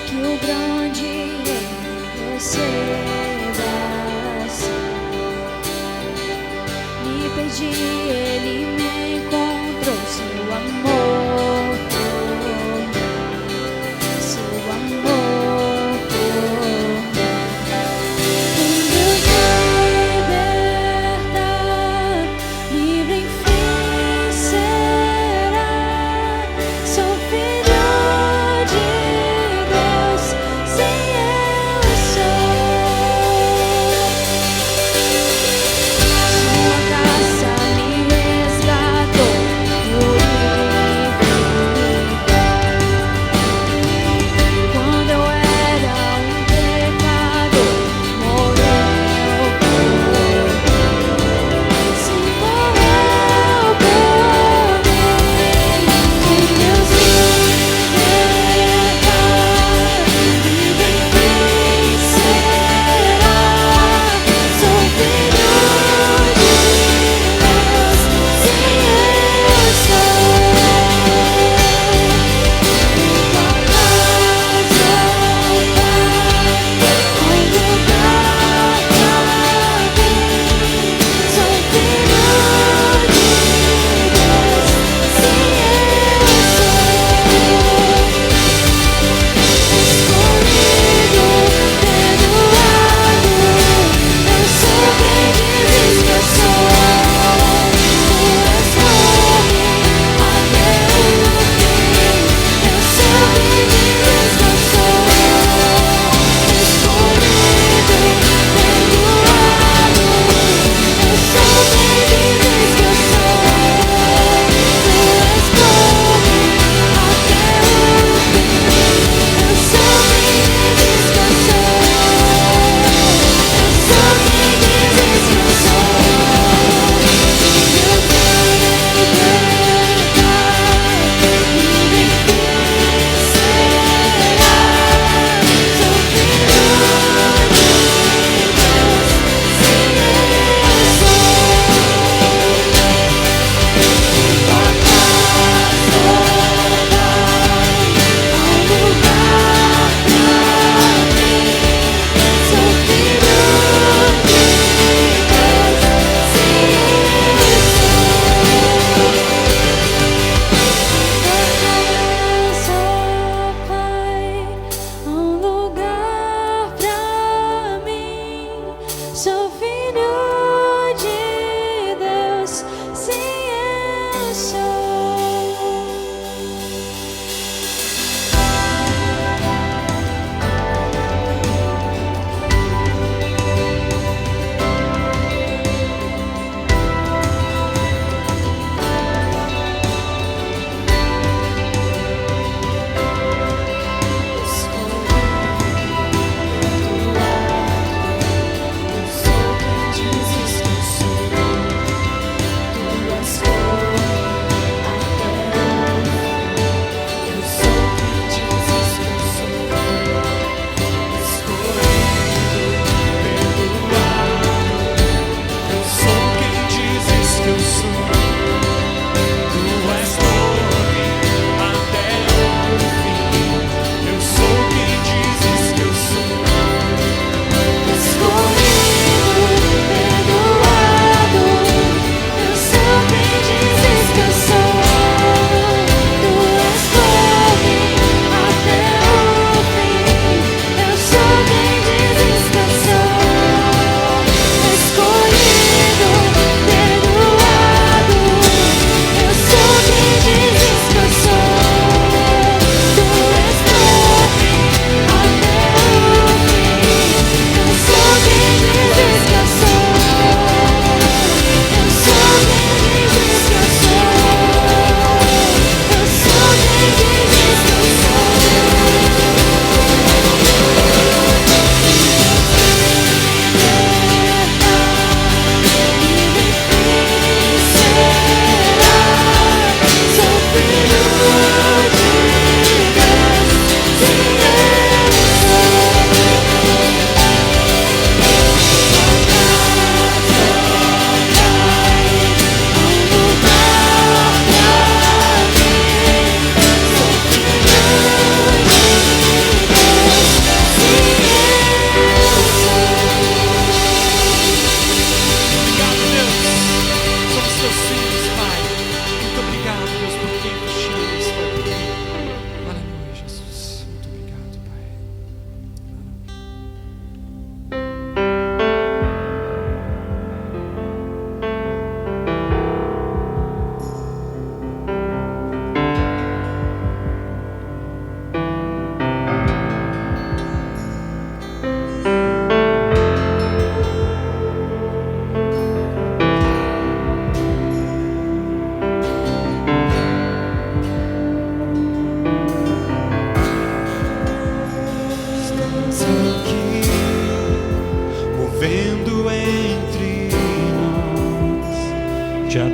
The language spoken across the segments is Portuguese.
que o grande rei receba-se. Me perdi, ele me encontrou, seu amor por mim, seu amor por mim. Quem Deus libertar, livre enfim será. Sou filho de Deus, sim eu sou. Sua graça me resgatou,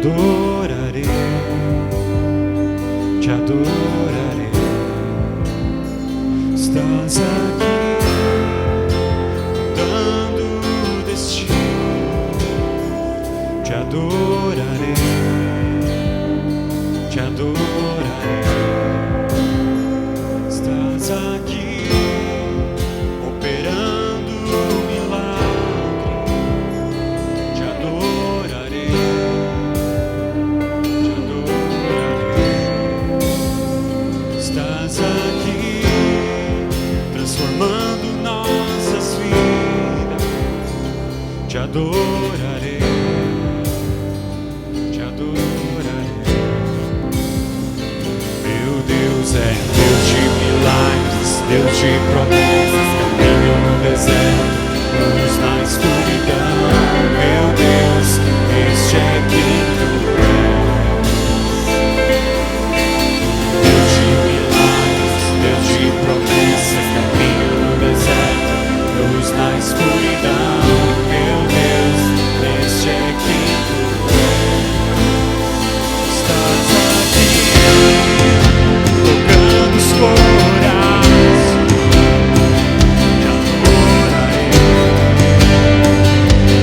adorarei, te adorarei. Estás aqui, mudando o destino. Te adorarei, te adorarei. Estás aqui, operando um milagre. Te adorarei, te adorarei. Estás aqui, transformando nossas vidas. Te adorarei, te adorarei. Meu Deus é Deus de milagres, Deus de promessas, caminho no deserto, luz na escuridão. Meu Deus, este é quem tu és. Deus de milagres, Deus de promessas, caminho no deserto, luz na escuridão. Meu Deus, este é quem tu és. Estás aqui, tocando os corações. Te adorarei,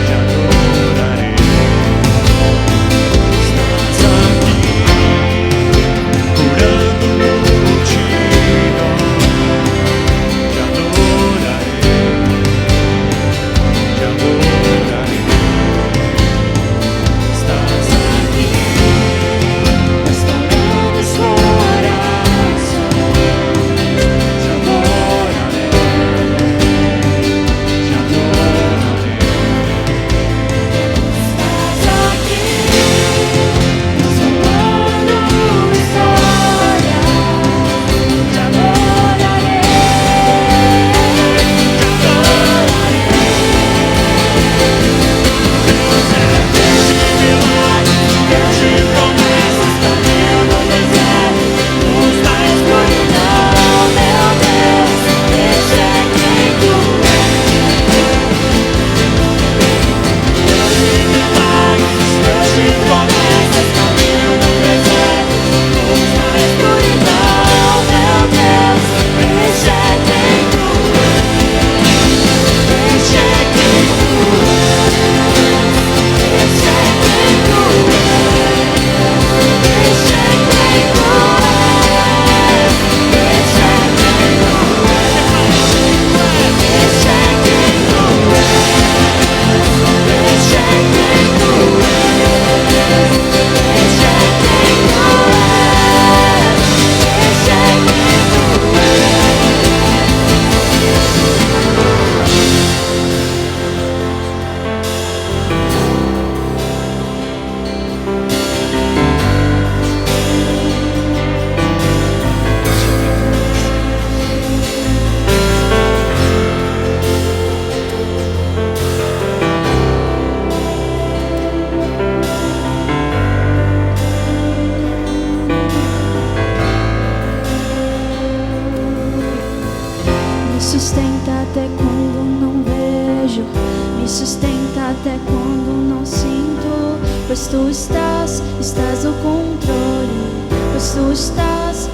te adorarei. Estás aqui, curando multidões. Te adorarei, te adorarei. Estás aqui, restaurando os corações. Te adorarei, te adorarei. Estás aqui, transformando histórias. Te adorarei, te adorarei. Deus de promessas, caminho no deserto, luz na escuridão. Meu Deus, este é quem tu és. Deus de milagres, Deus de promessas, caminho no deserto, luz na escuridão. Meu Deus, este é quem tu és. Este é quem tu és. Este é quem tu és. Este é quem tu és. Este é quem tu és. Este é quem tu és. Este é quem tu és. Este é quem tu és. Este é quem tu Me sustenta até quando não vejo, me sustenta até quando não sinto, pois tu estás no controle, pois tu estás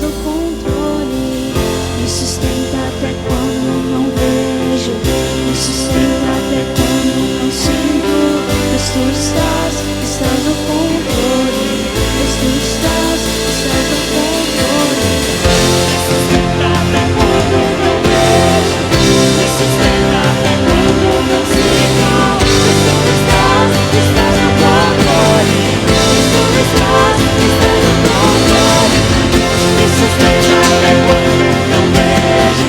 no controle. Me sustenta até quando não vejo, me sustenta até quando não sinto, pois tu estás no controle, pois tu estás no controle. Sustenta até quando não vejo, me sustenta até quando não sinto, pois tu estás no controle, pois tu estás no controle. Me sustenta até quando não vejo,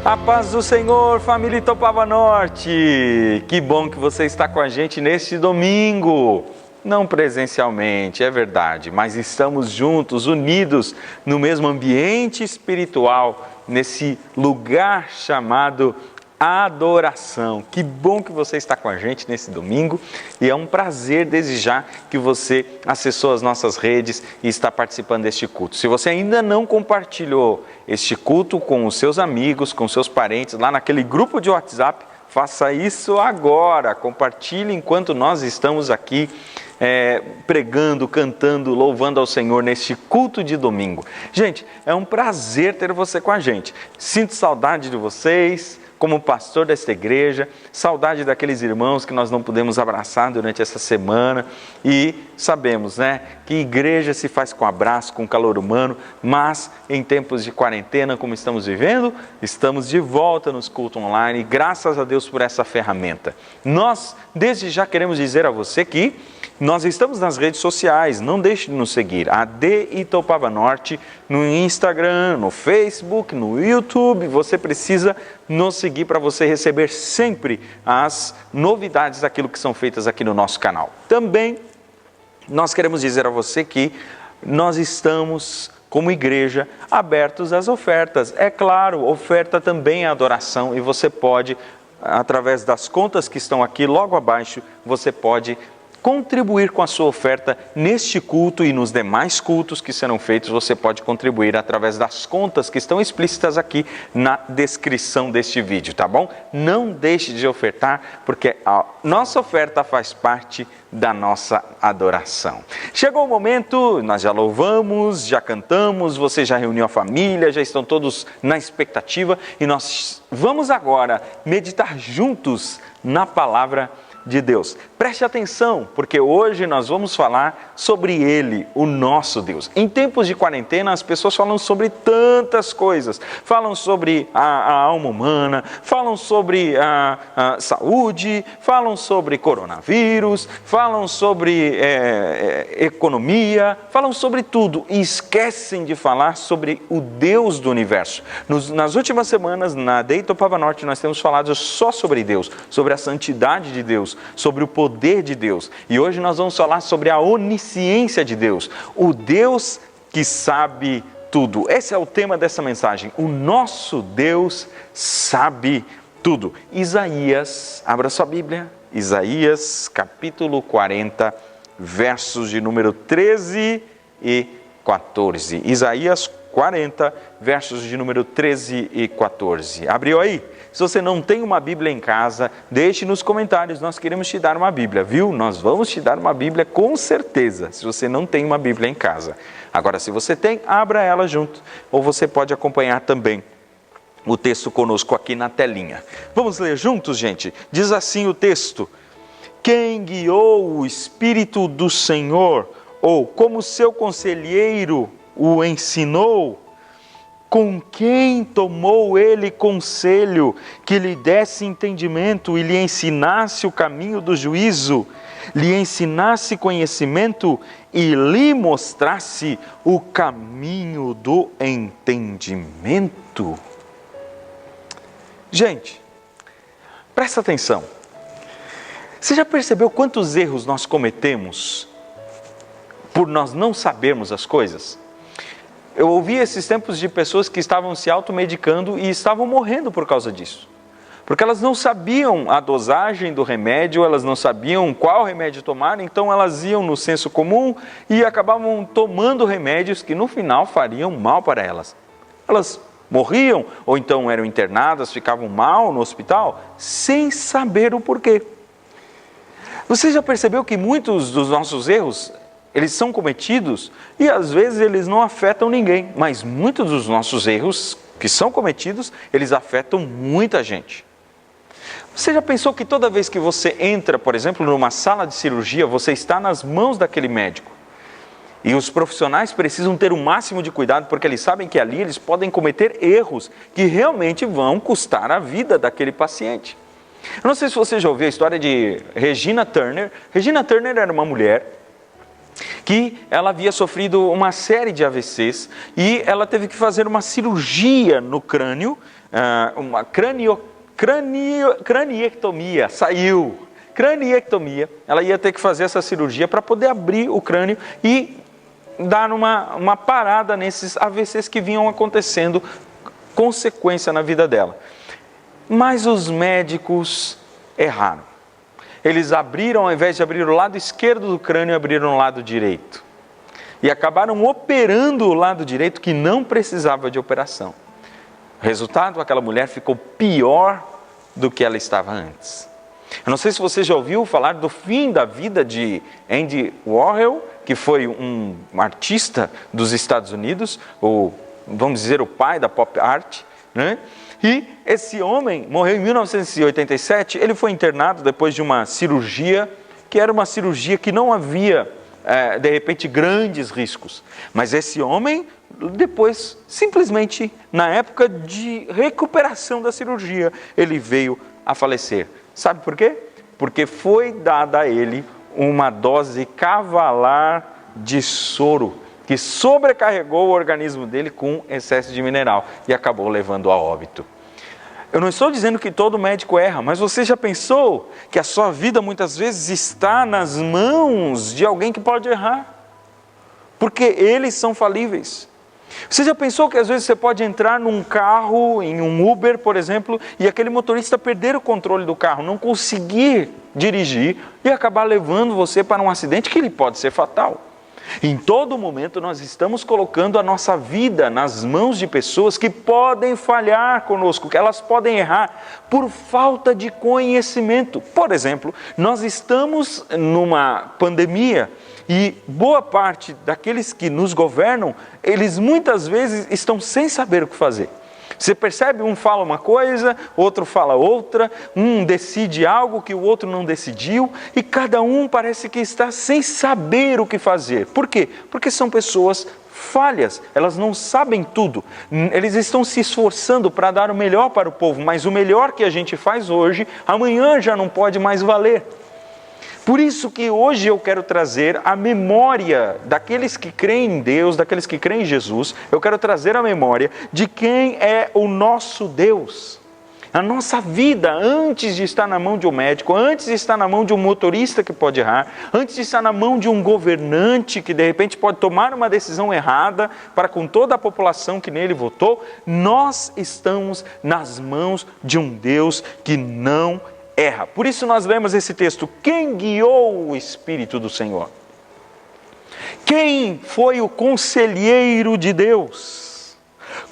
A paz do Senhor, família Itopava Norte! Que bom que você está com a gente neste domingo. Não presencialmente, é verdade, mas estamos juntos, unidos no mesmo ambiente espiritual, nesse lugar chamado adoração. Que bom que você está com a gente nesse domingo e é um prazer desde já que você acessou as nossas redes e está participando deste culto. Se você ainda não compartilhou este culto com os seus amigos, com seus parentes, lá naquele grupo de WhatsApp, faça isso agora. Compartilhe enquanto nós estamos aqui pregando, cantando, louvando ao Senhor neste culto de domingo. Gente, é um prazer ter você com a gente. Sinto saudade de vocês, como pastor desta igreja, saudade daqueles irmãos que nós não pudemos abraçar durante essa semana e sabemos, né, que igreja se faz com abraço, com calor humano, mas em tempos de quarentena, como estamos vivendo, estamos de volta nos cultos online, graças a Deus por essa ferramenta. Nós, desde já, queremos dizer a você que nós estamos nas redes sociais, não deixe de nos seguir, AD Itopava Norte, no Instagram, no Facebook, no YouTube, você precisa nos seguir para você receber sempre as novidades daquilo que são feitas aqui no nosso canal. Também nós queremos dizer a você que nós estamos, como igreja, abertos às ofertas. É claro, oferta também é adoração e você pode, através das contas que estão aqui logo abaixo, você pode contribuir com a sua oferta neste culto e nos demais cultos que serão feitos. Você pode contribuir através das contas que estão explícitas aqui na descrição deste vídeo, tá bom? Não deixe de ofertar, porque a nossa oferta faz parte da nossa adoração. Chegou o momento, nós já louvamos, já cantamos, você já reuniu a família, já estão todos na expectativa e nós vamos agora meditar juntos na palavra de Deus. Preste atenção, porque hoje nós vamos falar sobre Ele, o nosso Deus. Em tempos de quarentena, as pessoas falam sobre tantas coisas. Falam sobre a alma humana, falam sobre a saúde, falam sobre coronavírus, falam sobre economia, falam sobre tudo e esquecem de falar sobre o Deus do universo. Nas últimas semanas, na AD Itopava Norte, nós temos falado só sobre Deus, sobre a santidade de Deus, sobre o poder de Deus. E hoje nós vamos falar sobre a onisciência de Deus, o Deus que sabe tudo. Esse é o tema dessa mensagem. O nosso Deus sabe tudo. Isaías, abra sua Bíblia, Isaías capítulo 40, versos de número 13 e 14. Isaías 40, versos de número 13 e 14. Abriu aí? Se você não tem uma Bíblia em casa, deixe nos comentários, nós queremos te dar uma Bíblia, viu? Nós vamos te dar uma Bíblia com certeza, se você não tem uma Bíblia em casa. Agora, se você tem, abra ela junto, ou você pode acompanhar também o texto conosco aqui na telinha. Vamos ler juntos, gente? Diz assim o texto: quem guiou o Espírito do Senhor, ou como seu conselheiro o ensinou? Com quem tomou ele conselho, que lhe desse entendimento e lhe ensinasse o caminho do juízo, lhe ensinasse conhecimento e lhe mostrasse o caminho do entendimento? Gente, presta atenção. Você já percebeu quantos erros nós cometemos por nós não sabermos as coisas? Eu ouvi esses tempos de pessoas que estavam se automedicando e estavam morrendo por causa disso. Porque elas não sabiam a dosagem do remédio, elas não sabiam qual remédio tomar, então elas iam no senso comum e acabavam tomando remédios que no final fariam mal para elas. Elas morriam ou então eram internadas, ficavam mal no hospital, sem saber o porquê. Você já percebeu que muitos dos nossos erros, eles são cometidos e às vezes eles não afetam ninguém, mas muitos dos nossos erros que são cometidos, eles afetam muita gente. Você já pensou que toda vez que você entra, por exemplo, numa sala de cirurgia, você está nas mãos daquele médico? E os profissionais precisam ter o máximo de cuidado, porque eles sabem que ali eles podem cometer erros que realmente vão custar a vida daquele paciente. Eu não sei se você já ouviu a história de Regina Turner. Regina Turner era uma mulher que ela havia sofrido uma série de AVCs e ela teve que fazer uma cirurgia no crânio, uma craniectomia, craniectomia. Ela ia ter que fazer essa cirurgia para poder abrir o crânio e dar uma parada nesses AVCs que vinham acontecendo, consequência na vida dela. Mas os médicos erraram. Eles abriram, ao invés de abrir o lado esquerdo do crânio, abriram o lado direito. E acabaram operando o lado direito que não precisava de operação. Resultado, aquela mulher ficou pior do que ela estava antes. Eu não sei se você já ouviu falar do fim da vida de Andy Warhol, que foi um artista dos Estados Unidos, ou vamos dizer o pai da pop art, né? E esse homem morreu em 1987, ele foi internado depois de uma cirurgia, que era uma cirurgia que não havia, de repente, grandes riscos. Mas esse homem, depois, simplesmente, na época de recuperação da cirurgia, ele veio a falecer. Sabe por quê? Porque foi dada a ele uma dose cavalar de soro, que sobrecarregou o organismo dele com excesso de mineral e acabou levando a óbito. Eu não estou dizendo que todo médico erra, mas você já pensou que a sua vida muitas vezes está nas mãos de alguém que pode errar? Porque eles são falíveis. Você já pensou que às vezes você pode entrar num carro, em um Uber, por exemplo, e aquele motorista perder o controle do carro, não conseguir dirigir e acabar levando você para um acidente que ele pode ser fatal? Em todo momento nós estamos colocando a nossa vida nas mãos de pessoas que podem falhar conosco, que elas podem errar por falta de conhecimento. Por exemplo, nós estamos numa pandemia e boa parte daqueles que nos governam, eles muitas vezes estão sem saber o que fazer. Você percebe? Um fala uma coisa, outro fala outra, um decide algo que o outro não decidiu e cada um parece que está sem saber o que fazer. Por quê? Porque são pessoas falhas, elas não sabem tudo. Eles estão se esforçando para dar o melhor para o povo, mas o melhor que a gente faz hoje, amanhã já não pode mais valer. Por isso que hoje eu quero trazer a memória daqueles que creem em Deus, daqueles que creem em Jesus. Eu quero trazer a memória de quem é o nosso Deus. A nossa vida, antes de estar na mão de um médico, antes de estar na mão de um motorista que pode errar, antes de estar na mão de um governante que de repente pode tomar uma decisão errada para com toda a população que nele votou, nós estamos nas mãos de um Deus que não erra. Por isso nós lemos esse texto: quem guiou o Espírito do Senhor? Quem foi o conselheiro de Deus?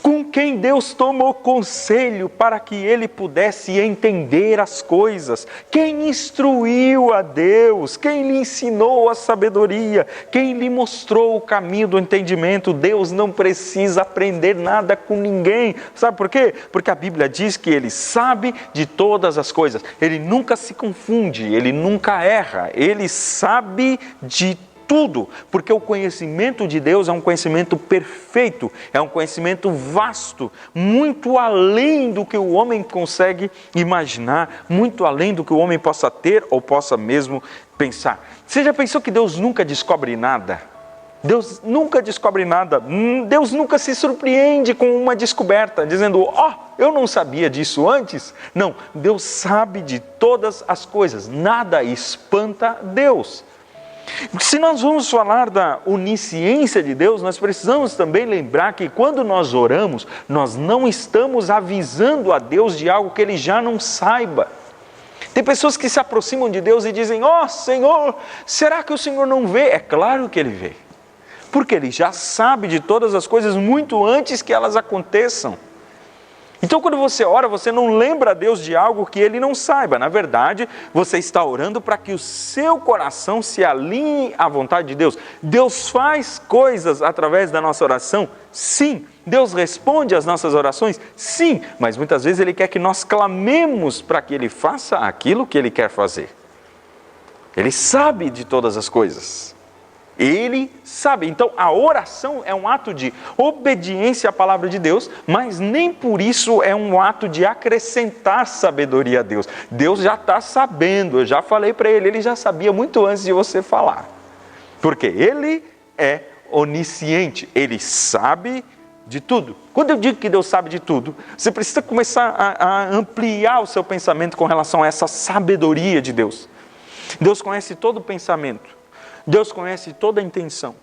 Com quem Deus tomou conselho para que ele pudesse entender as coisas? Quem instruiu a Deus? Quem lhe ensinou a sabedoria? Quem lhe mostrou o caminho do entendimento? Deus não precisa aprender nada com ninguém. Sabe por quê? Porque a Bíblia diz que ele sabe de todas as coisas. Ele nunca se confunde, ele nunca erra. Ele sabe de tudo, porque o conhecimento de Deus é um conhecimento perfeito, é um conhecimento vasto, muito além do que o homem consegue imaginar, muito além do que o homem possa ter ou possa mesmo pensar. Você já pensou que Deus nunca descobre nada? Deus nunca descobre nada, Deus nunca se surpreende com uma descoberta, dizendo, eu não sabia disso antes. Não, Deus sabe de todas as coisas, nada espanta Deus. Se nós vamos falar da onisciência de Deus, nós precisamos também lembrar que quando nós oramos, nós não estamos avisando a Deus de algo que Ele já não saiba. Tem pessoas que se aproximam de Deus e dizem, Senhor, será que o Senhor não vê? É claro que Ele vê, porque Ele já sabe de todas as coisas muito antes que elas aconteçam. Então quando você ora, você não lembra a Deus de algo que Ele não saiba. Na verdade, você está orando para que o seu coração se alinhe à vontade de Deus. Deus faz coisas através da nossa oração? Sim. Deus responde às nossas orações? Sim. Mas muitas vezes Ele quer que nós clamemos para que Ele faça aquilo que Ele quer fazer. Ele sabe de todas as coisas. Ele sabe. Então a oração é um ato de obediência à palavra de Deus, mas nem por isso é um ato de acrescentar sabedoria a Deus. Deus já está sabendo, eu já falei para Ele já sabia muito antes de você falar. Porque Ele é onisciente, Ele sabe de tudo. Quando eu digo que Deus sabe de tudo, você precisa começar a ampliar o seu pensamento com relação a essa sabedoria de Deus. Deus conhece todo o pensamento, Deus conhece toda a intenção,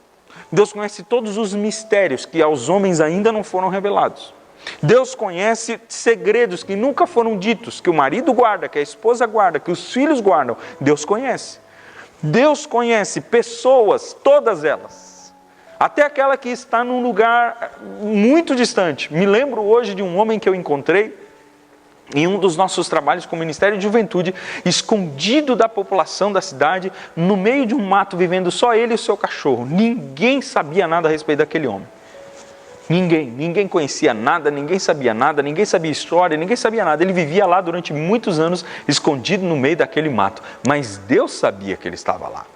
Deus conhece todos os mistérios que aos homens ainda não foram revelados. Deus conhece segredos que nunca foram ditos, que o marido guarda, que a esposa guarda, que os filhos guardam. Deus conhece. Deus conhece pessoas, todas elas. Até aquela que está num lugar muito distante. Me lembro hoje de um homem que eu encontrei em um dos nossos trabalhos com o Ministério de Juventude, escondido da população da cidade, no meio de um mato, vivendo só ele e o seu cachorro. Ninguém sabia nada a respeito daquele homem. Ninguém conhecia nada, ninguém sabia história, ninguém sabia nada. Ele vivia lá durante muitos anos, escondido no meio daquele mato. Mas Deus sabia que ele estava lá.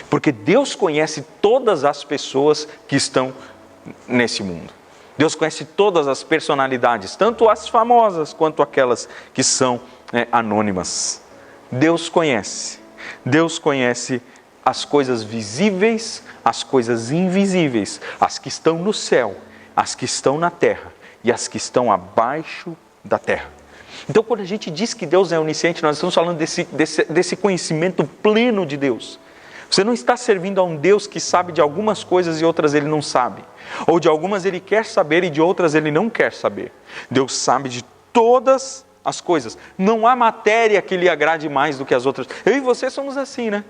Porque Deus conhece todas as pessoas que estão nesse mundo. Deus conhece todas as personalidades, tanto as famosas quanto aquelas que são anônimas. Deus conhece as coisas visíveis, as coisas invisíveis, as que estão no céu, as que estão na terra e as que estão abaixo da terra. Então, quando a gente diz que Deus é onisciente, nós estamos falando desse conhecimento pleno de Deus. Você não está servindo a um Deus que sabe de algumas coisas e outras Ele não sabe. Ou de algumas Ele quer saber e de outras Ele não quer saber. Deus sabe de todas as coisas. Não há matéria que lhe agrade mais do que as outras. Eu e você somos assim, né?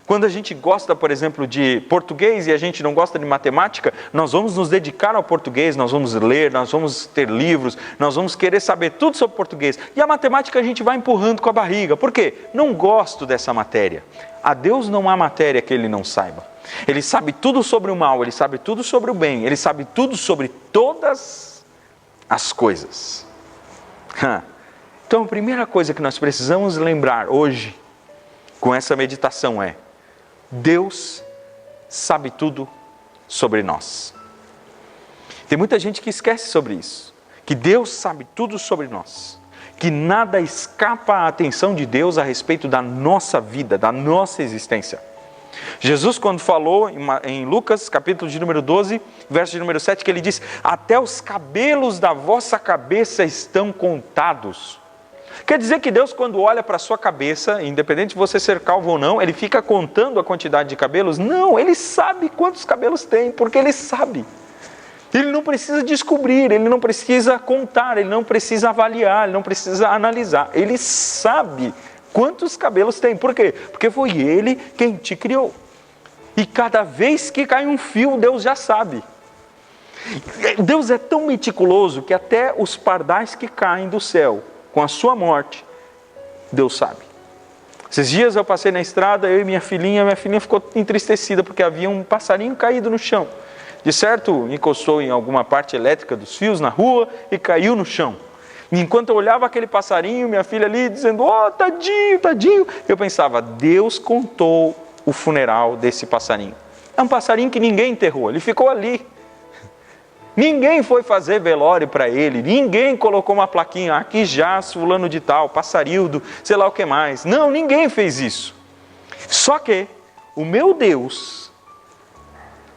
Quando a gente gosta, por exemplo, de português e a gente não gosta de matemática, nós vamos nos dedicar ao português, nós vamos ler, nós vamos ter livros, nós vamos querer saber tudo sobre português. E a matemática a gente vai empurrando com a barriga. Por quê? Não gosto dessa matéria. A Deus não há matéria que Ele não saiba. Ele sabe tudo sobre o mal, Ele sabe tudo sobre o bem, Ele sabe tudo sobre todas as coisas. Então a primeira coisa que nós precisamos lembrar hoje, com essa meditação é: Deus sabe tudo sobre nós. Tem muita gente que esquece sobre isso, que Deus sabe tudo sobre nós, que nada escapa à atenção de Deus a respeito da nossa vida, da nossa existência. Jesus, quando falou em Lucas, capítulo de número 12, verso de número 7, que Ele diz: até os cabelos da vossa cabeça estão contados. Quer dizer que Deus, quando olha para a sua cabeça, independente de você ser calvo ou não, Ele fica contando a quantidade de cabelos? Não, Ele sabe quantos cabelos tem, porque Ele sabe. Ele não precisa descobrir, Ele não precisa contar, Ele não precisa avaliar, Ele não precisa analisar. Ele sabe quantos cabelos tem. Por quê? Porque foi Ele quem te criou. E cada vez que cai um fio, Deus já sabe. Deus é tão meticuloso que até os pardais que caem do céu, com a sua morte, Deus sabe. Esses dias eu passei na estrada, eu e minha filhinha ficou entristecida porque havia um passarinho caído no chão. De certo, encostou em alguma parte elétrica dos fios na rua e caiu no chão. E enquanto eu olhava aquele passarinho, minha filha ali dizendo: oh, tadinho, tadinho, eu pensava: Deus contou o funeral desse passarinho. É um passarinho que ninguém enterrou, ele ficou ali. Ninguém foi fazer velório para ele, ninguém colocou uma plaquinha: aqui jaz fulano de tal, passarildo, sei lá o que mais. Não, ninguém fez isso. Só que o meu Deus,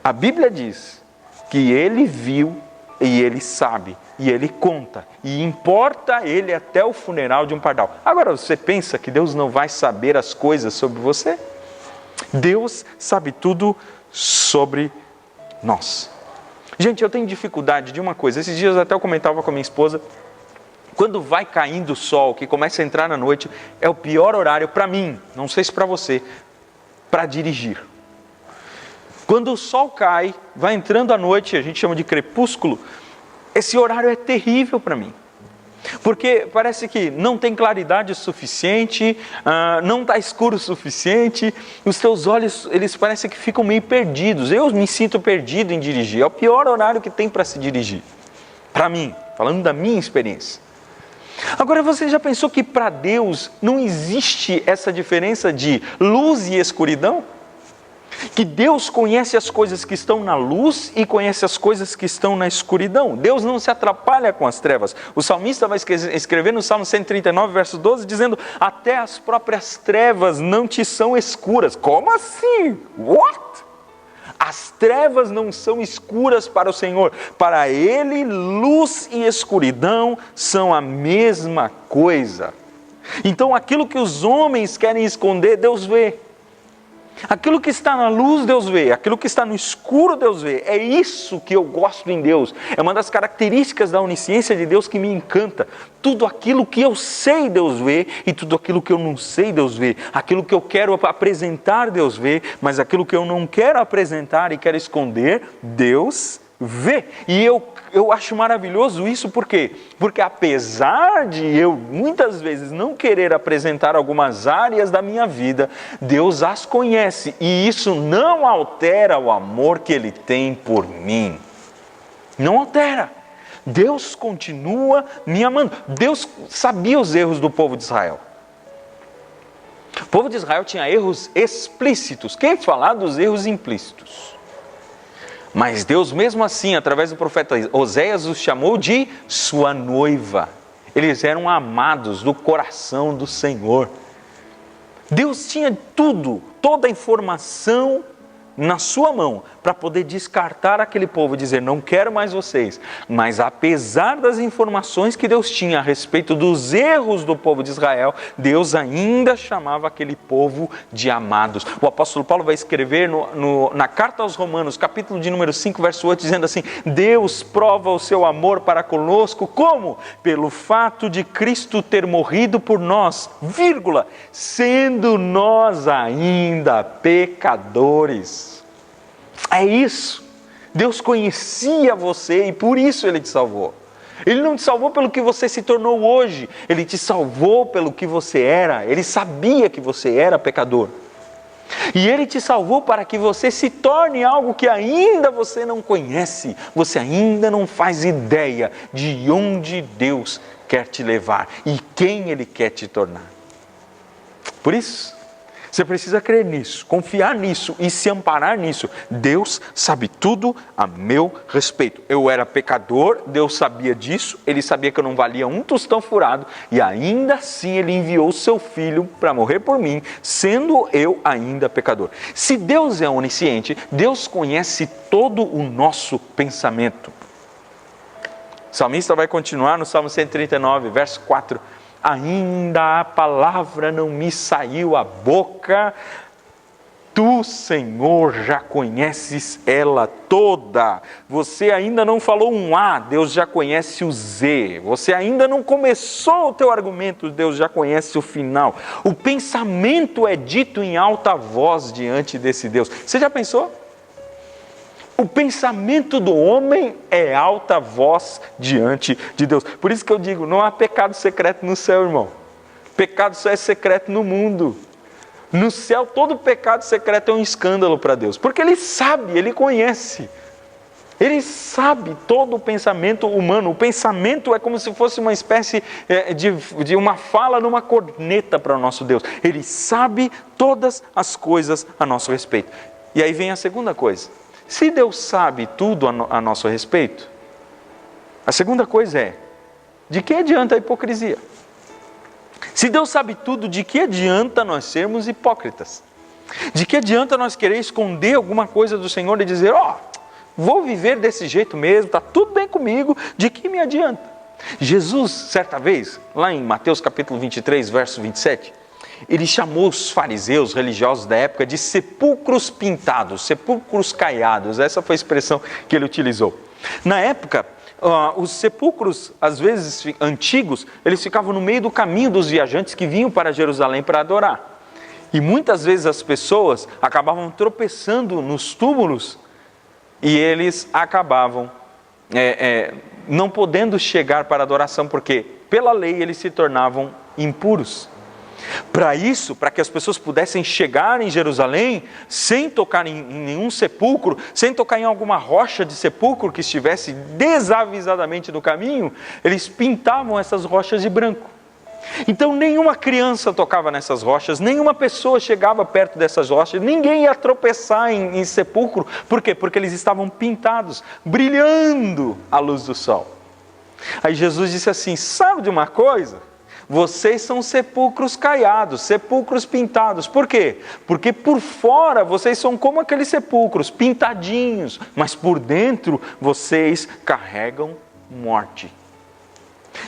a Bíblia diz que Ele viu e Ele sabe, e Ele conta, e importa Ele até o funeral de um pardal. Agora, você pensa que Deus não vai saber as coisas sobre você? Deus sabe tudo sobre nós. Gente, eu tenho dificuldade de uma coisa. Esses dias até eu comentava com a minha esposa. Quando vai caindo o sol, que começa a entrar na noite, é o pior horário para mim, não sei se para você, para dirigir. Quando o sol cai, vai entrando a noite, a gente chama de crepúsculo, esse horário é terrível para mim. Porque parece que não tem claridade o suficiente, não está escuro o suficiente, os teus olhos, eles parecem que ficam meio perdidos. Eu me sinto perdido em dirigir, é o pior horário que tem para se dirigir. Para mim, falando da minha experiência. Agora, você já pensou que para Deus não existe essa diferença de luz e escuridão? Que Deus conhece as coisas que estão na luz e conhece as coisas que estão na escuridão. Deus não se atrapalha com as trevas. O salmista vai escrever no Salmo 139, verso 12, dizendo: até as próprias trevas não te são escuras. Como assim? What? As trevas não são escuras para o Senhor. Para Ele, luz e escuridão são a mesma coisa. Então aquilo que os homens querem esconder, Deus vê. Aquilo que está na luz, Deus vê. Aquilo que está no escuro, Deus vê. É isso que eu gosto em Deus. É uma das características da onisciência de Deus que me encanta. Tudo aquilo que eu sei, Deus vê. E tudo aquilo que eu não sei, Deus vê. Aquilo que eu quero apresentar, Deus vê. Mas aquilo que eu não quero apresentar e quero esconder, Deus vê. E eu acho maravilhoso isso, por quê? Porque apesar de eu muitas vezes não querer apresentar algumas áreas da minha vida, Deus as conhece e isso não altera o amor que Ele tem por mim. Não altera. Deus continua me amando. Deus sabia os erros do povo de Israel. O povo de Israel tinha erros explícitos. Quem falar dos erros implícitos? Mas Deus mesmo assim, através do profeta Oséias, os chamou de sua noiva. Eles eram amados do coração do Senhor. Deus tinha tudo, toda a informação na sua mão, para poder descartar aquele povo e dizer: não quero mais vocês. Mas apesar das informações que Deus tinha a respeito dos erros do povo de Israel, Deus ainda chamava aquele povo de amados. O apóstolo Paulo vai escrever na carta aos Romanos, capítulo de número 5, verso 8, dizendo assim: Deus prova o seu amor para conosco, como? Pelo fato de Cristo ter morrido por nós, vírgula, sendo nós ainda pecadores. É isso. Deus conhecia você e por isso Ele te salvou. Ele não te salvou pelo que você se tornou hoje. Ele te salvou pelo que você era. Ele sabia que você era pecador. E Ele te salvou para que você se torne algo que ainda você não conhece. Você ainda não faz ideia de onde Deus quer te levar e quem Ele quer te tornar. Por isso, você precisa crer nisso, confiar nisso e se amparar nisso. Deus sabe tudo a meu respeito. Eu era pecador, Deus sabia disso, Ele sabia que eu não valia um tostão furado e ainda assim Ele enviou o seu Filho para morrer por mim, sendo eu ainda pecador. Se Deus é onisciente, Deus conhece todo o nosso pensamento. O salmista vai continuar no Salmo 139, verso 4. Ainda a palavra não me saiu à boca, Tu, Senhor, já conheces ela toda. Você ainda não falou um A, Deus já conhece o Z. Você ainda não começou o teu argumento, Deus já conhece o final. O pensamento é dito em alta voz diante desse Deus. Você já pensou? O pensamento do homem é alta voz diante de Deus. Por isso que eu digo, não há pecado secreto no céu, irmão. Pecado só é secreto no mundo. No céu, todo pecado secreto é um escândalo para Deus. Porque Ele sabe, Ele conhece. Ele sabe todo o pensamento humano. O pensamento é como se fosse uma espécie de uma fala numa corneta para o nosso Deus. Ele sabe todas as coisas a nosso respeito. E aí vem a segunda coisa. Se Deus sabe tudo a nosso respeito, a segunda coisa é: de que adianta a hipocrisia? Se Deus sabe tudo, de que adianta nós sermos hipócritas? De que adianta nós querer esconder alguma coisa do Senhor e dizer: vou viver desse jeito mesmo, está tudo bem comigo, de que me adianta? Jesus, certa vez, lá em Mateus capítulo 23, verso 27, Ele chamou os fariseus religiosos da época de sepulcros pintados, sepulcros caiados. Essa foi a expressão que Ele utilizou. Na época, os sepulcros, às vezes antigos, eles ficavam no meio do caminho dos viajantes que vinham para Jerusalém para adorar. E muitas vezes as pessoas acabavam tropeçando nos túmulos e eles acabavam não podendo chegar para a adoração, porque pela lei eles se tornavam impuros. Para isso, para que as pessoas pudessem chegar em Jerusalém sem tocar em nenhum sepulcro, sem tocar em alguma rocha de sepulcro que estivesse desavisadamente no caminho, eles pintavam essas rochas de branco. Então nenhuma criança tocava nessas rochas, nenhuma pessoa chegava perto dessas rochas, ninguém ia tropeçar em sepulcro. Por quê? Porque eles estavam pintados, brilhando à luz do sol. Aí Jesus disse assim: sabe de uma coisa? Vocês são sepulcros caiados, sepulcros pintados. Por quê? Porque por fora vocês são como aqueles sepulcros, pintadinhos, mas por dentro vocês carregam morte.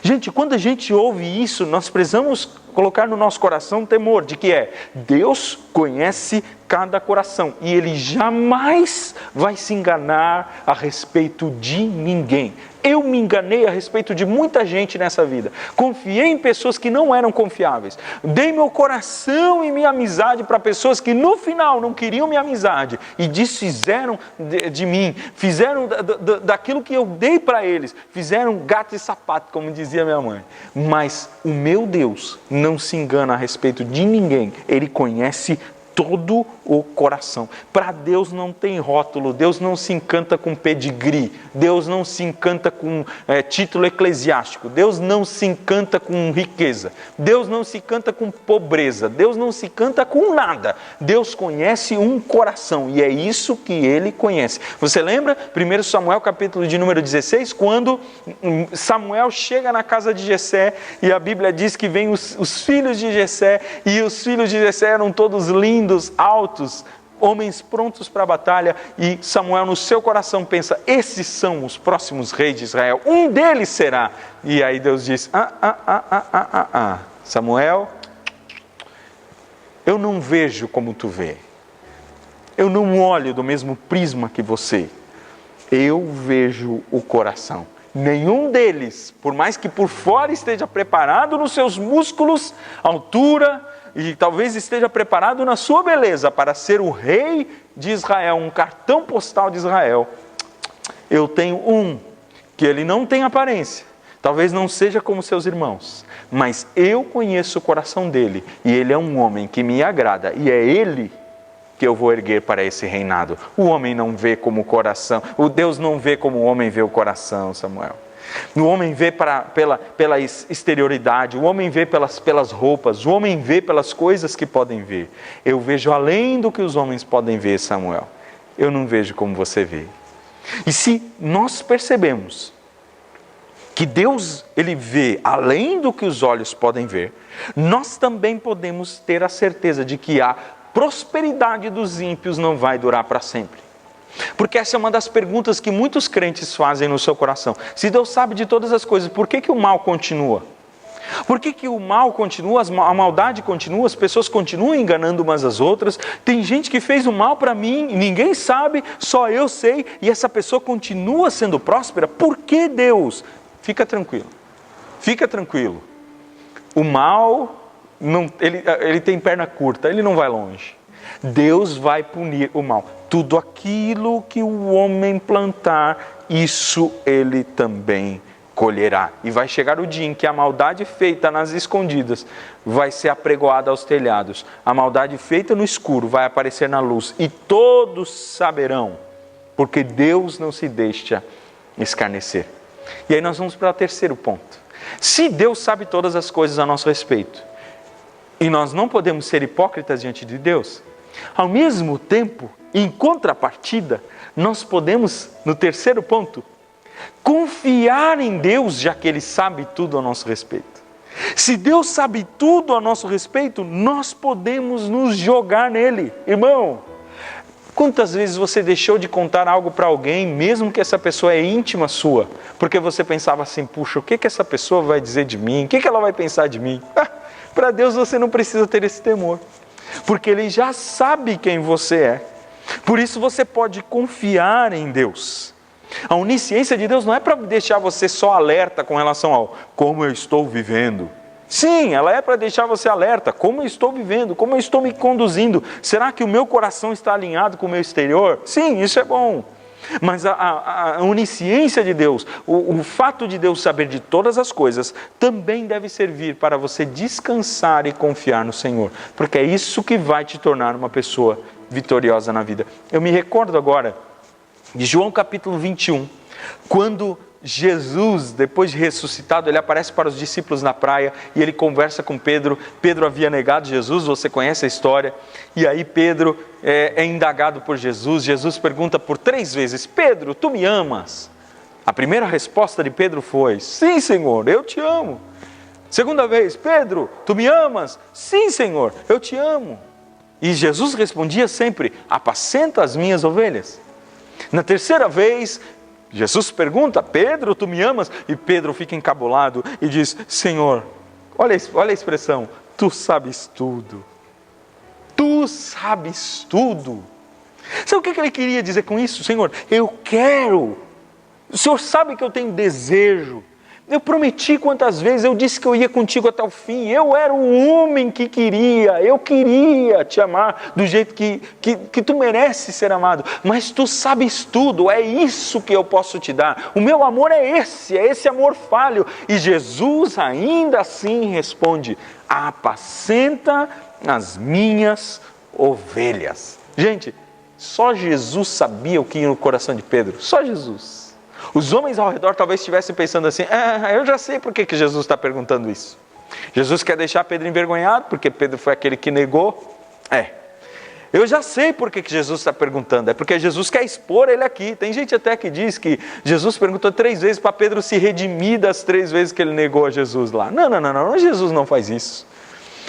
Gente, quando a gente ouve isso, nós precisamos colocar no nosso coração temor de que Deus conhece cada coração e Ele jamais vai se enganar a respeito de ninguém. Eu me enganei a respeito de muita gente nessa vida. Confiei em pessoas que não eram confiáveis. Dei meu coração e minha amizade para pessoas que no final não queriam minha amizade e desfizeram de mim. Fizeram daquilo que eu dei para eles. Fizeram gato e sapato, como dizia minha mãe. Mas o meu Deus não se engana a respeito de ninguém. Ele conhece todo o coração. Para Deus não tem rótulo, Deus não se encanta com pedigree, Deus não se encanta com título eclesiástico, Deus não se encanta com riqueza, Deus não se encanta com pobreza, Deus não se encanta com nada. Deus conhece um coração e é isso que Ele conhece. Você lembra? 1 Samuel capítulo de número 16, quando Samuel chega na casa de Jessé e a Bíblia diz que vem os filhos de Jessé e os filhos de Jessé eram todos lindos, altos, homens prontos para a batalha, e Samuel no seu coração pensa: esses são os próximos reis de Israel, um deles será. E aí Deus diz: Samuel, eu não vejo como tu vê, eu não olho do mesmo prisma que você, eu vejo o coração. Nenhum deles, por mais que por fora esteja preparado nos seus músculos, altura, e talvez esteja preparado na sua beleza para ser o rei de Israel, um cartão postal de Israel, eu tenho um que ele não tem aparência, talvez não seja como seus irmãos, mas eu conheço o coração dele e ele é um homem que me agrada e é ele que eu vou erguer para esse reinado. O homem não vê como o coração, o Deus não vê como o homem vê o coração, Samuel. O homem vê pela exterioridade, o homem vê pelas roupas, o homem vê pelas coisas que podem ver. Eu vejo além do que os homens podem ver, Samuel. Eu não vejo como você vê. E se nós percebemos que Deus, Ele vê além do que os olhos podem ver, nós também podemos ter a certeza de que a prosperidade dos ímpios não vai durar para sempre. Porque essa é uma das perguntas que muitos crentes fazem no seu coração. Se Deus sabe de todas as coisas, por que o mal continua? Por que o mal continua, a maldade continua, as pessoas continuam enganando umas às outras? Tem gente que fez o mal para mim, ninguém sabe, só eu sei, e essa pessoa continua sendo próspera. Por que Deus? Fica tranquilo, fica tranquilo. O mal, ele tem perna curta, ele não vai longe. Deus vai punir o mal. Tudo aquilo que o homem plantar, isso ele também colherá. E vai chegar o dia em que a maldade feita nas escondidas vai ser apregoada aos telhados. A maldade feita no escuro vai aparecer na luz. E todos saberão, porque Deus não se deixa escarnecer. E aí nós vamos para o terceiro ponto. Se Deus sabe todas as coisas a nosso respeito, e nós não podemos ser hipócritas diante de Deus, ao mesmo tempo, em contrapartida, nós podemos, no terceiro ponto, confiar em Deus, já que Ele sabe tudo a nosso respeito. Se Deus sabe tudo a nosso respeito, nós podemos nos jogar nele. Irmão, quantas vezes você deixou de contar algo para alguém, mesmo que essa pessoa é íntima sua, porque você pensava assim: puxa, o que essa pessoa vai dizer de mim? O que ela vai pensar de mim? Para Deus você não precisa ter esse temor, porque Ele já sabe quem você é. Por isso você pode confiar em Deus. A onisciência de Deus não é para deixar você só alerta com relação ao como eu estou vivendo. Sim, ela é para deixar você alerta, como eu estou vivendo, como eu estou me conduzindo. Será que o meu coração está alinhado com o meu exterior? Sim, isso é bom. Mas a onisciência de Deus, o fato de Deus saber de todas as coisas, também deve servir para você descansar e confiar no Senhor. Porque é isso que vai te tornar uma pessoa vitoriosa na vida. Eu me recordo agora de João capítulo 21, quando Jesus, depois de ressuscitado, ele aparece para os discípulos na praia e ele conversa com Pedro. Pedro havia negado Jesus, você conhece a história. E aí Pedro é indagado por Jesus. Jesus pergunta por 3 vezes: Pedro, tu me amas? A primeira resposta de Pedro foi: sim, Senhor, eu te amo. Segunda vez: Pedro, tu me amas? Sim, Senhor, eu te amo. E Jesus respondia sempre: apacenta as minhas ovelhas. Na terceira vez, Jesus pergunta: Pedro, tu me amas? E Pedro fica encabulado e diz: Senhor, olha a expressão, tu sabes tudo. Tu sabes tudo. Sabe o que ele queria dizer com isso? Senhor, eu quero. O Senhor sabe que eu tenho desejo. Eu prometi quantas vezes, eu disse que eu ia contigo até o fim. Eu era o homem que queria, eu queria te amar do jeito que tu mereces ser amado. Mas tu sabes tudo, é isso que eu posso te dar. O meu amor é esse amor falho. E Jesus ainda assim responde: apacenta as minhas ovelhas. Gente, só Jesus sabia o que ia no coração de Pedro, só Jesus. Os homens ao redor talvez estivessem pensando assim: eu já sei por que Jesus está perguntando isso. Jesus quer deixar Pedro envergonhado, porque Pedro foi aquele que negou. Eu já sei por que Jesus está perguntando, é porque Jesus quer expor ele aqui. Tem gente até que diz que Jesus perguntou 3 vezes para Pedro se redimir das 3 vezes que ele negou a Jesus lá. Não, Jesus não faz isso.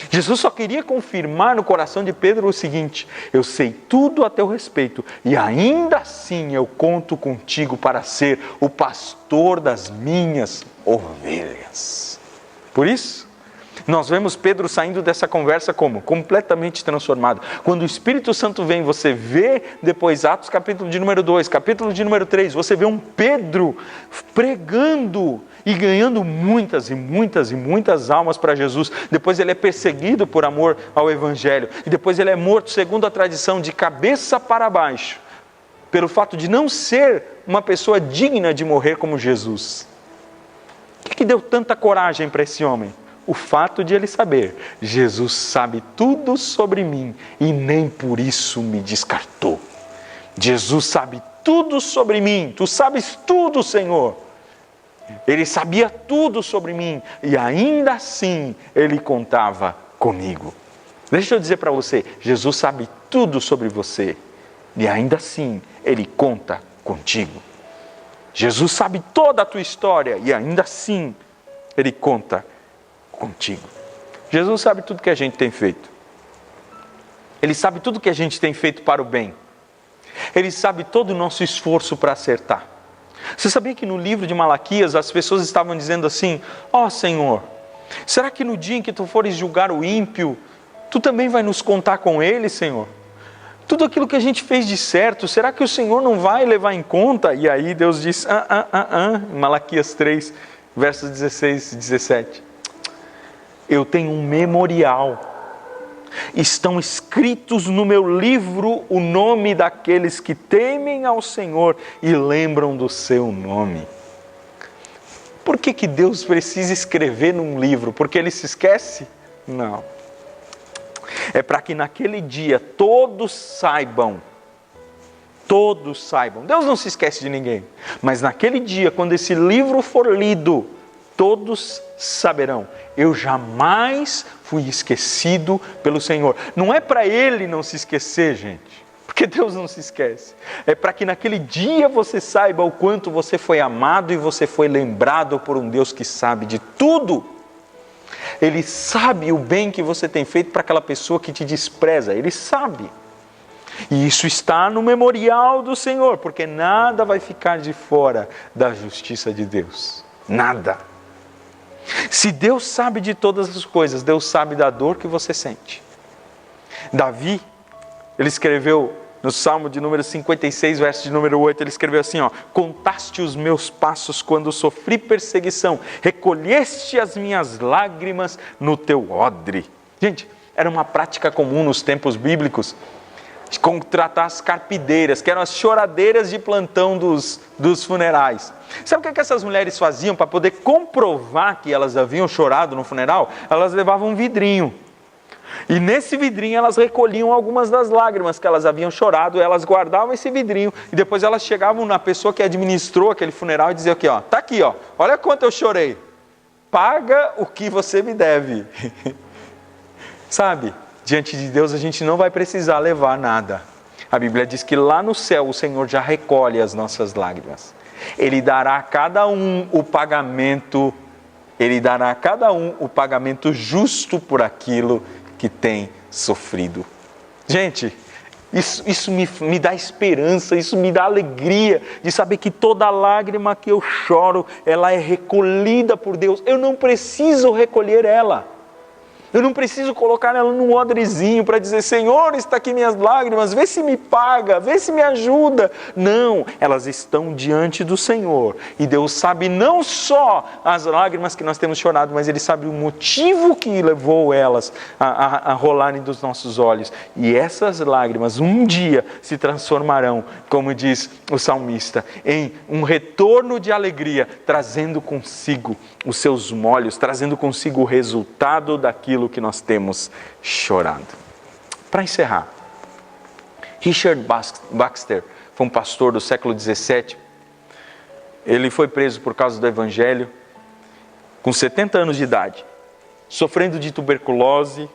Jesus só queria confirmar no coração de Pedro o seguinte: eu sei tudo a teu respeito e ainda assim eu conto contigo para ser o pastor das minhas ovelhas. Por isso, nós vemos Pedro saindo dessa conversa como? Completamente transformado. Quando o Espírito Santo vem, você vê depois Atos capítulo de número 2, capítulo de número 3, você vê um Pedro pregando e ganhando muitas e muitas e muitas almas para Jesus. Depois ele é perseguido por amor ao Evangelho. E depois ele é morto, segundo a tradição, de cabeça para baixo, pelo fato de não ser uma pessoa digna de morrer como Jesus. O que deu tanta coragem para esse homem? O fato de ele saber: Jesus sabe tudo sobre mim e nem por isso me descartou. Jesus sabe tudo sobre mim, tu sabes tudo, Senhor. Ele sabia tudo sobre mim e ainda assim ele contava comigo. Deixa eu dizer para você: Jesus sabe tudo sobre você e ainda assim ele conta contigo. Jesus sabe toda a tua história e ainda assim ele conta contigo. Jesus sabe tudo que a gente tem feito. Ele sabe tudo que a gente tem feito para o bem. Ele sabe todo o nosso esforço para acertar. Você sabia que no livro de Malaquias as pessoas estavam dizendo assim: ó Senhor, será que no dia em que tu fores julgar o ímpio, tu também vai nos contar com ele, Senhor? Tudo aquilo que a gente fez de certo, será que o Senhor não vai levar em conta? E aí Deus diz, em Malaquias 3, versos 16 e 17. Eu tenho um memorial. Estão escritos no meu livro o nome daqueles que temem ao Senhor e lembram do seu nome. Por que Deus precisa escrever num livro? Porque ele se esquece? Não. É para que naquele dia todos saibam. Todos saibam. Deus não se esquece de ninguém. Mas naquele dia, quando esse livro for lido, todos saberão: eu jamais fui esquecido pelo Senhor. Não é para ele não se esquecer, gente, porque Deus não se esquece. É para que naquele dia você saiba o quanto você foi amado e você foi lembrado por um Deus que sabe de tudo. Ele sabe o bem que você tem feito para aquela pessoa que te despreza. Ele sabe. E isso está no memorial do Senhor, porque nada vai ficar de fora da justiça de Deus. Nada. Se Deus sabe de todas as coisas, Deus sabe da dor que você sente. Davi, ele escreveu no Salmo de número 56, verso de número 8, ele escreveu assim, contaste os meus passos quando sofri perseguição, recolheste as minhas lágrimas no teu odre. Gente, era uma prática comum nos tempos bíblicos, contratar as carpideiras, que eram as choradeiras de plantão dos funerais. Sabe o que essas mulheres faziam para poder comprovar que elas haviam chorado no funeral? Elas levavam um vidrinho. E nesse vidrinho elas recolhiam algumas das lágrimas que elas haviam chorado, elas guardavam esse vidrinho e depois elas chegavam na pessoa que administrou aquele funeral e diziam aqui, ó, tá aqui, ó, olha quanto eu chorei, paga o que você me deve. Sabe, diante de Deus a gente não vai precisar levar nada. A Bíblia diz que lá no céu o Senhor já recolhe as nossas lágrimas. Ele dará a cada um o pagamento, Ele dará a cada um o pagamento justo por aquilo que tem sofrido. Gente, isso me dá esperança, isso me dá alegria de saber que toda lágrima que eu choro, ela é recolhida por Deus. Eu não preciso recolher ela. Eu não preciso colocar ela num odrezinho para dizer, Senhor, está aqui minhas lágrimas, vê se me paga, vê se me ajuda. Não, elas estão diante do Senhor. E Deus sabe não só as lágrimas que nós temos chorado, mas Ele sabe o motivo que levou elas a rolarem dos nossos olhos. E essas lágrimas um dia se transformarão, como diz o salmista, em um retorno de alegria, trazendo consigo os seus molhos, trazendo consigo o resultado daquilo que nós temos chorado. Para encerrar, Richard Baxter foi um pastor do século 17. Ele foi preso por causa do Evangelho, com 70 anos de idade, sofrendo de tuberculose,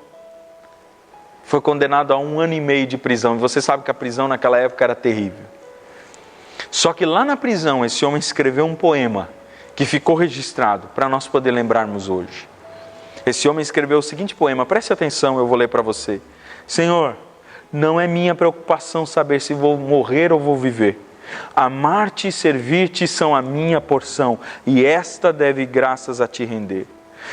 foi condenado a 1 ano e meio de prisão. E você sabe que a prisão naquela época era terrível. Só que lá na prisão, esse homem escreveu um poema que ficou registrado para nós poder lembrarmos hoje. Esse homem escreveu o seguinte poema, preste atenção, eu vou ler para você. Senhor, não é minha preocupação saber se vou morrer ou vou viver. Amar-te e servir-te são a minha porção, e esta deve graças a ti render.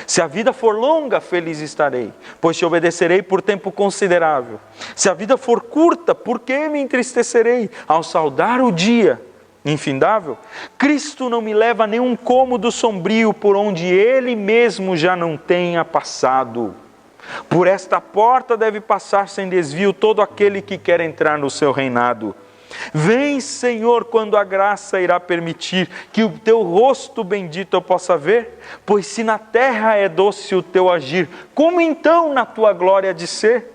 Se a vida for longa, feliz estarei, pois te obedecerei por tempo considerável. Se a vida for curta, por que me entristecerei ao saudar o dia infindável? Cristo não me leva a nenhum cômodo sombrio por onde Ele mesmo já não tenha passado. Por esta porta deve passar sem desvio todo aquele que quer entrar no seu reinado. Vem, Senhor, quando a graça irá permitir que o teu rosto bendito eu possa ver, pois se na terra é doce o teu agir, como então na tua glória há de ser?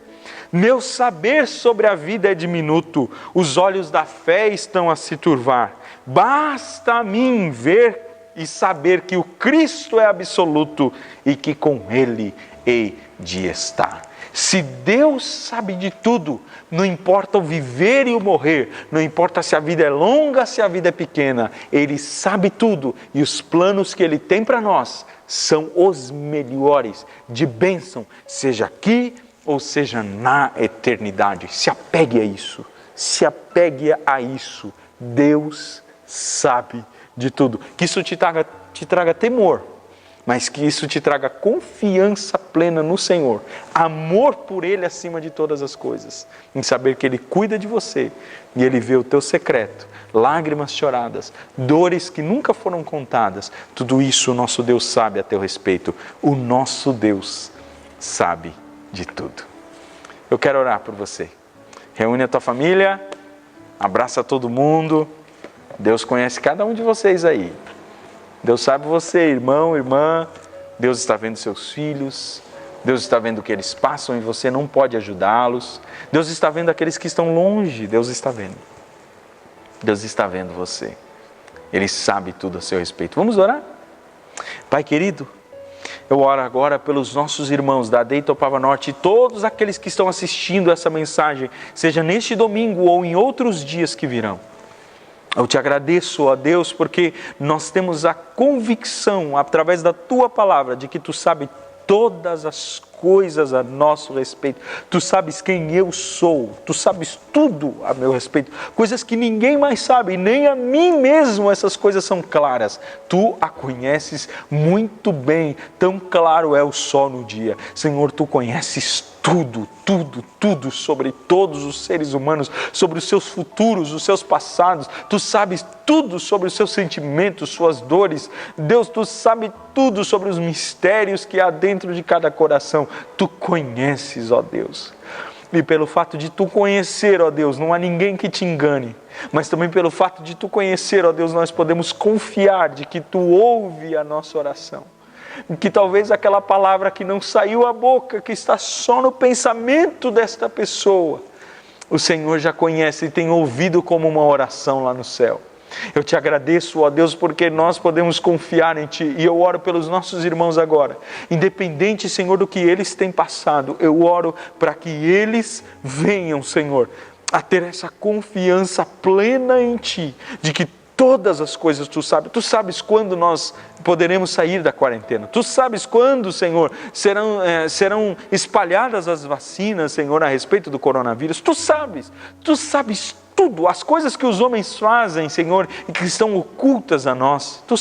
Meu saber sobre a vida é diminuto, os olhos da fé estão a se turvar. Basta a mim ver e saber que o Cristo é absoluto e que com Ele hei de estar. Se Deus sabe de tudo, não importa o viver e o morrer, não importa se a vida é longa, se a vida é pequena, Ele sabe tudo e os planos que Ele tem para nós são os melhores de bênção, seja aqui ou seja na eternidade. Se apegue a isso, se apegue a isso. Deus sabe de tudo. Que isso te traga temor, mas que isso te traga confiança plena no Senhor, amor por Ele acima de todas as coisas, em saber que Ele cuida de você e Ele vê o teu secreto, lágrimas choradas, dores que nunca foram contadas. Tudo isso o nosso Deus sabe a teu respeito. O nosso Deus sabe de tudo. Eu quero orar por você. Reúne a tua família, abraça todo mundo. Deus conhece cada um de vocês aí. Deus sabe você, irmão, irmã. Deus está vendo seus filhos. Deus está vendo o que eles passam e você não pode ajudá-los. Deus está vendo aqueles que estão longe. Deus está vendo. Deus está vendo você. Ele sabe tudo a seu respeito. Vamos orar? Pai querido, eu oro agora pelos nossos irmãos da AD Itopava Norte e todos aqueles que estão assistindo essa mensagem, seja neste domingo ou em outros dias que virão. Eu te agradeço, ó Deus, porque nós temos a convicção, através da Tua palavra, de que Tu sabes todas as coisas a nosso respeito. Tu sabes quem eu sou, Tu sabes tudo a meu respeito. Coisas que ninguém mais sabe, nem a mim mesmo essas coisas são claras. Tu a conheces muito bem, tão claro é o sol no dia. Senhor, Tu conheces tudo, tudo, tudo sobre todos os seres humanos, sobre os seus futuros, os seus passados. Tu sabes tudo sobre os seus sentimentos, suas dores. Deus, Tu sabe tudo sobre os mistérios que há dentro de cada coração. Tu conheces, ó Deus. E pelo fato de Tu conhecer, ó Deus, não há ninguém que te engane. Mas também pelo fato de Tu conhecer, ó Deus, nós podemos confiar de que Tu ouve a nossa oração. que talvez aquela palavra que não saiu à boca, que está só no pensamento desta pessoa, o Senhor já conhece e tem ouvido como uma oração lá no céu. Eu te agradeço, ó Deus, porque nós podemos confiar em Ti, e eu oro pelos nossos irmãos agora, independente, Senhor, do que eles têm passado, eu oro para que eles venham, Senhor, a ter essa confiança plena em Ti, de que todas as coisas Tu sabes quando nós poderemos sair da quarentena, Tu sabes quando, Senhor, serão espalhadas as vacinas, Senhor, a respeito do coronavírus, Tu sabes tudo, as coisas que os homens fazem, Senhor, e que estão ocultas a nós, Tu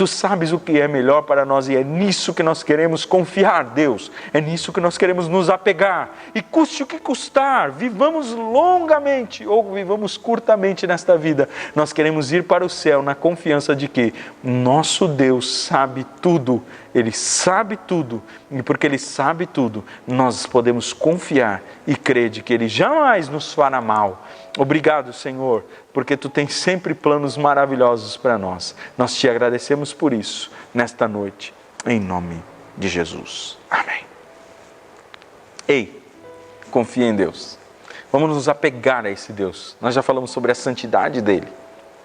sabes o que é melhor para nós, e é nisso que nós queremos confiar, Deus, é nisso que nós queremos nos apegar, e custe o que custar, vivamos longamente ou vivamos curtamente nesta vida, nós queremos ir para o céu na confiança de que nosso Deus sabe tudo, Ele sabe tudo, e porque Ele sabe tudo, nós podemos confiar e crer de que Ele jamais nos fará mal. Obrigado, Senhor, porque Tu tens sempre planos maravilhosos para nós. Nós Te agradecemos por isso, nesta noite, em nome de Jesus. Amém. Ei, confia em Deus. Vamos nos apegar a esse Deus. Nós já falamos sobre a santidade dEle.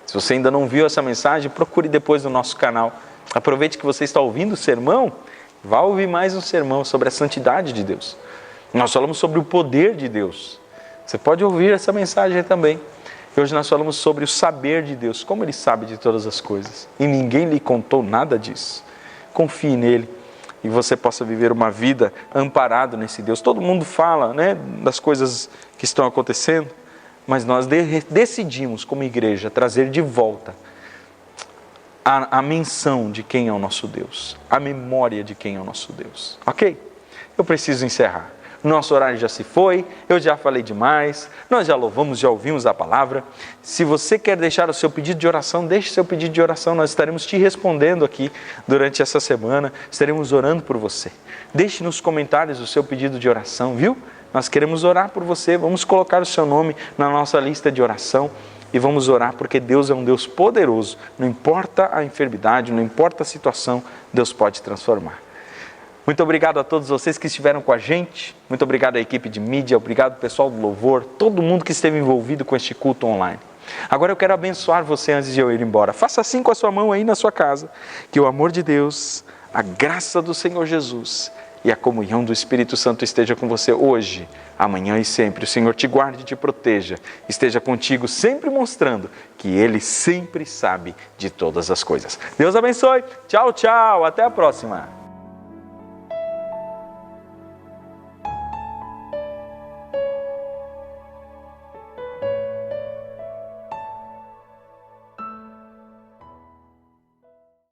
Se você ainda não viu essa mensagem, procure depois no nosso canal. Aproveite que você está ouvindo o sermão, vá ouvir mais um sermão sobre a santidade de Deus. Nós falamos sobre o poder de Deus. Você pode ouvir essa mensagem também. E hoje nós falamos sobre o saber de Deus, como Ele sabe de todas as coisas. E ninguém lhe contou nada disso. Confie nele e você possa viver uma vida amparado nesse Deus. Todo mundo fala, né, das coisas que estão acontecendo, mas nós decidimos como igreja trazer de volta a menção de quem é o nosso Deus, a memória de quem é o nosso Deus. Ok? Eu preciso encerrar. Nosso horário já se foi, eu já falei demais, nós já louvamos, já ouvimos a palavra. Se você quer deixar o seu pedido de oração, deixe seu pedido de oração, nós estaremos te respondendo aqui durante essa semana, estaremos orando por você. Deixe nos comentários o seu pedido de oração, viu? Nós queremos orar por você, vamos colocar o seu nome na nossa lista de oração e vamos orar porque Deus é um Deus poderoso, não importa a enfermidade, não importa a situação, Deus pode transformar. Muito obrigado a todos vocês que estiveram com a gente, muito obrigado à equipe de mídia, obrigado pessoal do louvor, todo mundo que esteve envolvido com este culto online. Agora eu quero abençoar você antes de eu ir embora. Faça assim com a sua mão aí na sua casa, que o amor de Deus, a graça do Senhor Jesus e a comunhão do Espírito Santo esteja com você hoje, amanhã e sempre. O Senhor te guarde e te proteja, esteja contigo sempre mostrando que Ele sempre sabe de todas as coisas. Deus abençoe, tchau, tchau, até a próxima.